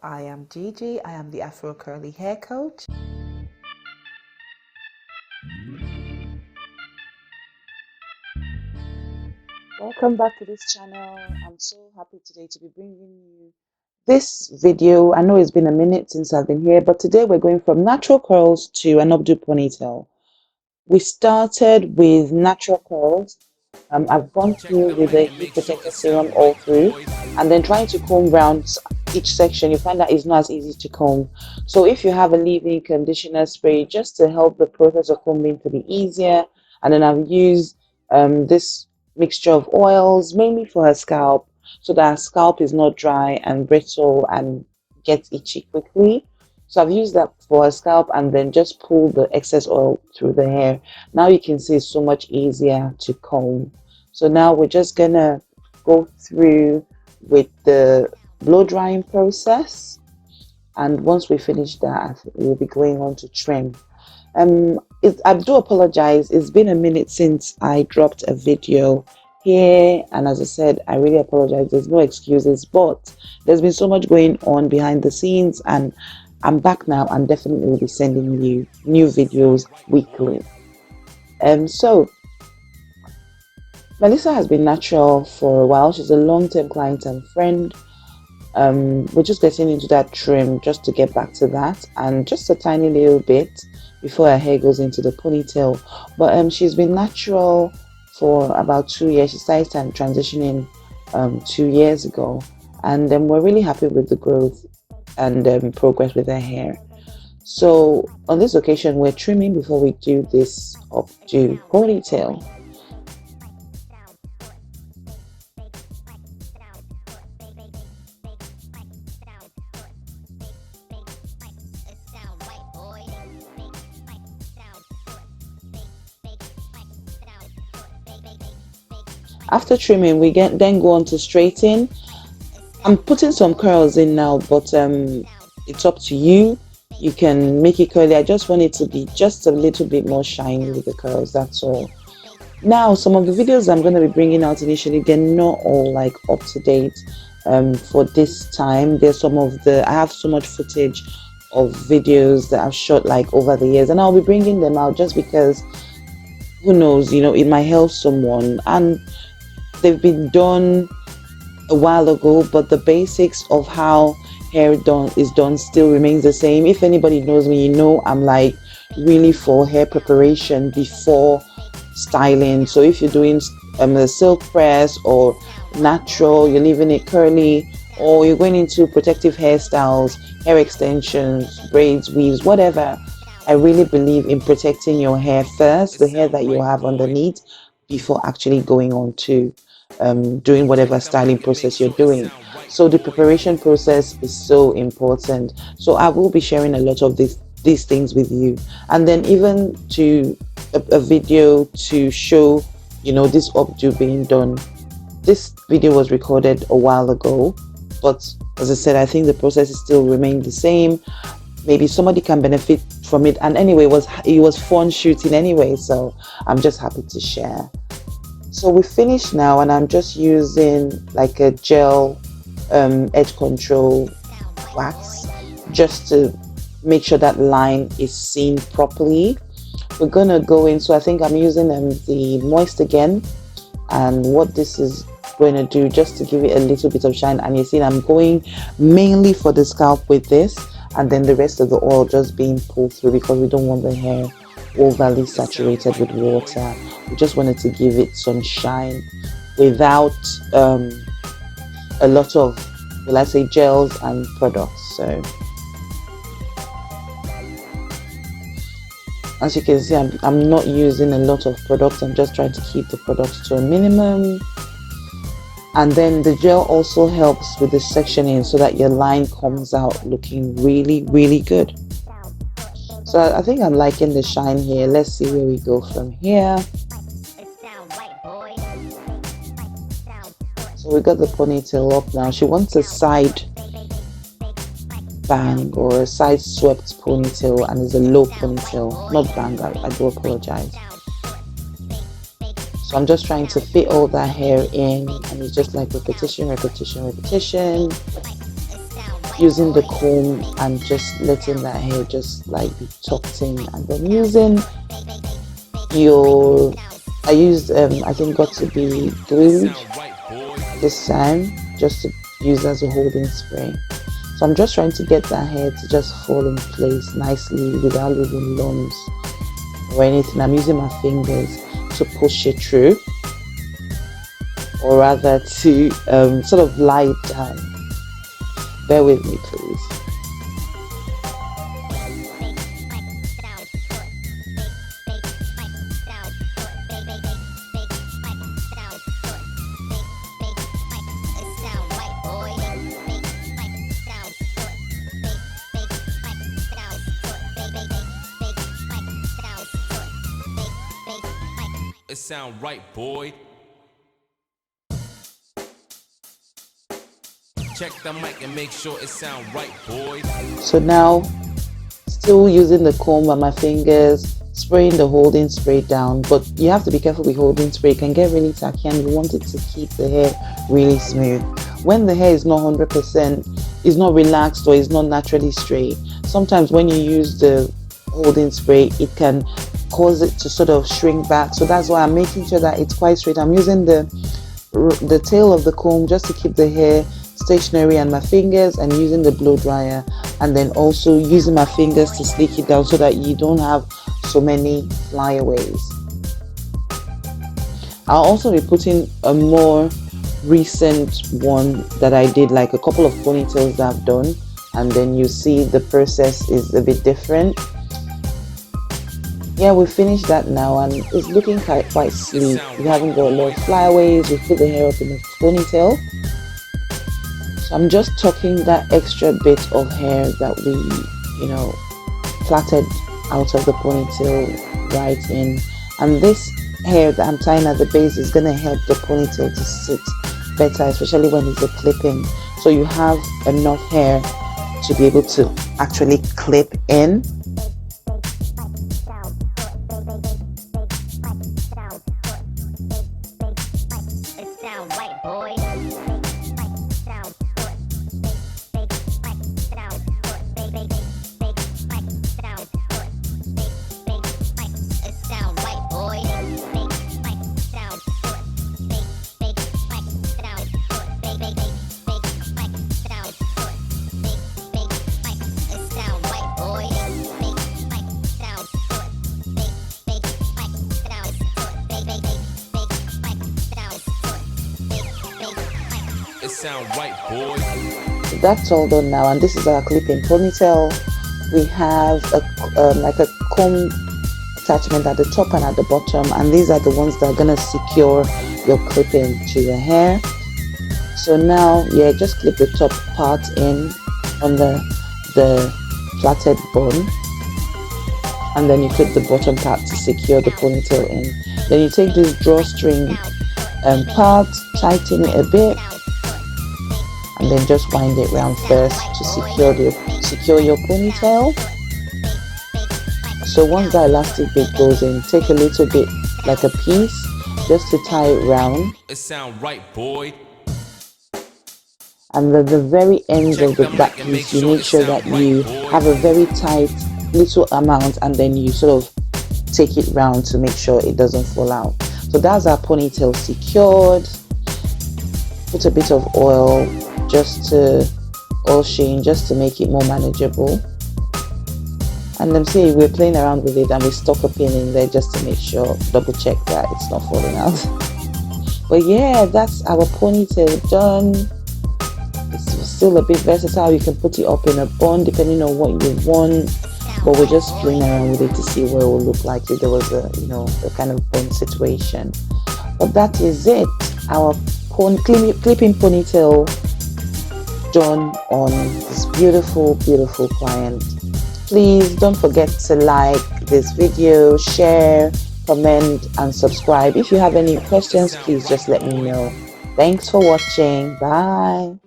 I am Gigi. I am the Afro Curly Hair Coach. Welcome back to this channel. I'm so happy today to be bringing you this video. I know it's been a minute since I've been here, but today we're going from natural curls to an updo ponytail. We started with natural curls. I've gone through with the heat protector serum all through, and then trying to comb around each section, you find that it's not as easy to comb. So if you have a leave-in conditioner spray, just to help the process of combing to be easier, and then I've used this mixture of oils mainly for her scalp, so that her scalp is not dry and brittle and gets itchy quickly. So I've used that for her scalp and then just pull the excess oil through the hair. Now you can see it's so much easier to comb. So now we're just gonna go through with the blow drying process, and once we finish that, we'll be going on to trim. I do apologize, it's been a minute since I dropped a video here, and as I said, I really apologize. There's no excuses, but there's been so much going on behind the scenes, and I'm back now and definitely will be sending you new videos weekly. So Melissa has been natural for a while. She's a long-term client and friend. We're just getting into that trim just to get back to that, and just a tiny little bit before her hair goes into the ponytail. But she's been natural for about 2 years. She started transitioning 2 years ago, and we're really happy with the growth and progress with her hair. So on this occasion, we're trimming before we do this updo ponytail. After trimming, we then go on to straighten. I'm putting some curls in now, but it's up to you. You can make it curly. I just want it to be just a little bit more shiny with the curls, that's all. Now, some of the videos I'm going to be bringing out initially, they're not all like up to date for this time. There's I have so much footage of videos that I've shot like over the years, and I'll be bringing them out just because, who knows, it might help someone. And they've been done a while ago, but the basics of how hair is done still remains the same. If anybody knows me, I'm like really for hair preparation before styling. So if you're doing a silk press or natural, you're leaving it curly, or you're going into protective hairstyles, hair extensions, braids, weaves, whatever, I really believe in protecting your hair first, the hair that you have underneath, before actually going on to doing whatever styling process you're doing. So the preparation process is so important. So I will be sharing a lot of these things with you, and then even to a video to show this updo being done. This video was recorded a while ago, but as I said, I think the process is still remain the same. Maybe somebody can benefit from it, and anyway, it was fun shooting anyway, so I'm just happy to share. So we finished now, and I'm just using like a gel edge control wax just to make sure that line is seen properly. We're gonna go in, so I think I'm using the Moist Again, and what this is going to do, just to give it a little bit of shine. And you see I'm going mainly for the scalp with this, and then the rest of the oil just being pulled through, because we don't want the hair overly saturated with water. We just wanted to give it some shine without a lot of, will I say, gels and products. So as you can see, I'm not using a lot of products. I'm just trying to keep the products to a minimum. And then the gel also helps with the sectioning, so that your line comes out looking really, really good. So I think I'm liking the shine here. Let's see where we go from here. So we got the ponytail up now. She wants a side bang or a side swept ponytail, and it's a low ponytail, not bang. I do apologize. So I'm just trying to fit all that hair in, and it's just like repetition, repetition, repetition. using the comb and just letting that hair just like be tucked in, and then using your, I used I think got to be glued this time, just to use as a holding spray. So I'm just trying to get that hair to just fall in place nicely without leaving lumps or anything. I'm using my fingers to push it through, or rather to sort of lie it down. Bear with me, please. It sound right, boy. Check the mic and make sure it sound right, boy. So now, still using the comb and my fingers, spraying the holding spray down, but you have to be careful with holding spray. It can get really tacky and you want it to keep the hair really smooth. When the hair is not 100%, is not relaxed or is not naturally straight, sometimes when you use the holding spray, it can cause it to sort of shrink back. So that's why I'm making sure that it's quite straight. I'm using the tail of the comb just to keep the hair stationary, and my fingers, and using the blow dryer, and then also using my fingers to slick it down so that you don't have so many flyaways. I'll also be putting a more recent one that I did, like a couple of ponytails that I've done, and then you see the process is a bit different. Yeah, we finished that now and it's looking quite sleek. We haven't got a lot of flyaways. We put the hair up in a ponytail. So I'm just tucking that extra bit of hair that we, plaited out of the ponytail right in. And this hair that I'm tying at the base is going to help the ponytail to sit better, especially when it's a clip-in. So you have enough hair to be able to actually clip in. It sound right, boy. So that's all done now, and this is our clip-in ponytail. We have like a comb attachment at the top and at the bottom, and these are the ones that are gonna secure your clip-in to your hair. So now, yeah, just clip the top part in on the plaited bun, and then you clip the bottom part to secure the ponytail in. Then you take this drawstring part, tighten it a bit, and then just wind it round first to secure your ponytail. So once that elastic bit goes in, take a little bit like a piece just to tie it round. It sound right, boy. And at the very end of that piece, you make sure that you have a very tight little amount, and then you sort of take it round to make sure it doesn't fall out. So that's our ponytail secured. Put a bit of oil just to sheen, just to make it more manageable. And then see, we're playing around with it and we stuck a pin in there just to make sure, double check that it's not falling out. But yeah, that's our ponytail done. It's still a bit versatile. You can put it up in a bun depending on what you want, but we're just playing around with it to see what it will look like if there was a kind of bun situation. But that is it, our clipping ponytail done on this beautiful client. Please don't forget to like this video, share, comment and subscribe. If you have any questions, please just let me know. Thanks for watching. Bye.